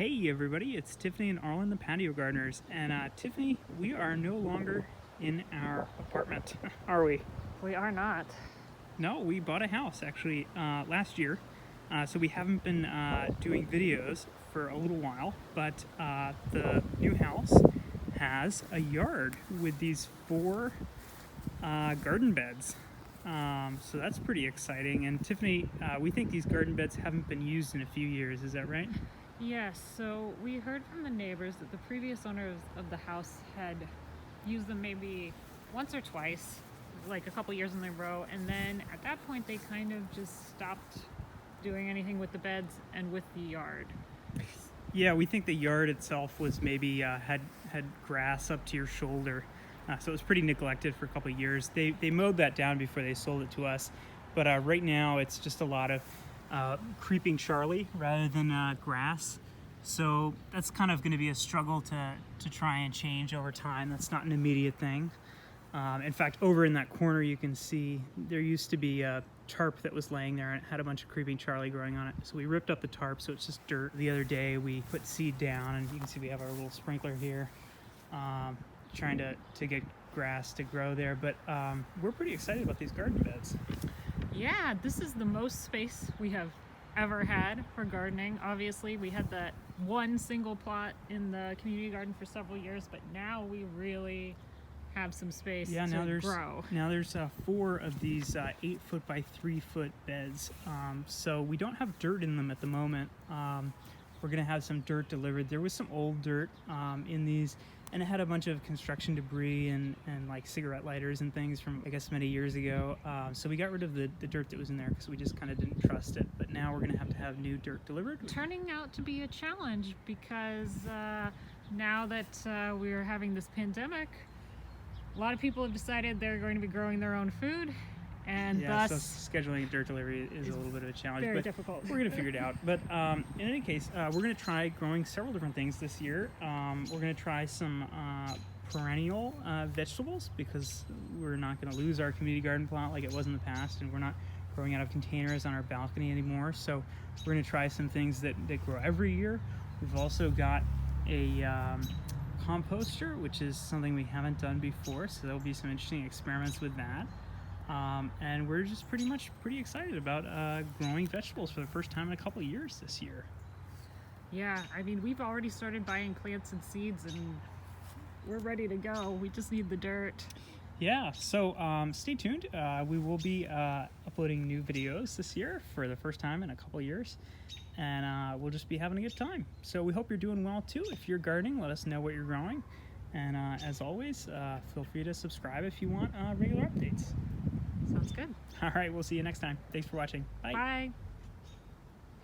Hey everybody, it's Tiffany and Arlen, the patio gardeners. And Tiffany, we are no longer in our apartment, are we? We are not. No, we bought a house actually last year. So we haven't been doing videos for a little while, but the new house has a yard with these four garden beds. So that's pretty exciting. And Tiffany, we think these garden beds haven't been used in a few years, is that right? Yes, so we heard from the neighbors that the previous owners of the house had used them maybe once or twice, like a couple years in a row, and then at that point they kind of just stopped doing anything with the beds and with the yard. Yeah, we think the yard itself was maybe had grass up to your shoulder, so it was pretty neglected for a couple of years. They mowed that down before they sold it to us, but right now it's just a lot of creeping Charlie rather than grass. So that's kind of going to be a struggle to try and change over time. That's not an immediate thing. In fact, over in that corner you can see there used to be a tarp that was laying there and it had a bunch of creeping Charlie growing on it. So we ripped up the tarp so it's just dirt. The other day we put seed down and you can see we have our little sprinkler here, trying to get grass to grow there. But we're pretty excited about these garden beds. Yeah, this is the most space we have ever had for gardening. Obviously, we had that one single plot in the community garden for several years, but now we really have some space to grow. Now there's 4 of these 8 foot by 3 foot beds. So we don't have dirt in them at the moment. We're gonna have some dirt delivered. There was some old dirt in these, and it had a bunch of construction debris and like cigarette lighters and things from, I guess, many years ago. So we got rid of the dirt that was in there because we just kind of didn't trust it. But now we're gonna have new dirt delivered. Turning out to be a challenge because now that we're having this pandemic, a lot of people have decided they're going to be growing their own food, and so thus scheduling dirt delivery is a little bit of a challenge. very but difficult. We're gonna figure it out. But in any case, we're gonna try growing several different things this year. We're gonna try some perennial vegetables because we're not gonna lose our community garden plot like it was in the past, and we're not growing out of containers on our balcony anymore. So we're gonna try some things that grow every year. We've also got a composter, which is something we haven't done before, so there'll be some interesting experiments with that. And we're just pretty excited about growing vegetables for the first time in a couple of years this year. Yeah, I mean, we've already started buying plants and seeds and we're ready to go. We just need the dirt. Yeah, so stay tuned. We will be uploading new videos this year for the first time in a couple of years, and we'll just be having a good time. So we hope you're doing well too. If you're gardening, let us know what you're growing. And as always, feel free to subscribe if you want regular updates. Sounds good. All right, we'll see you next time. Thanks for watching. Bye. Bye.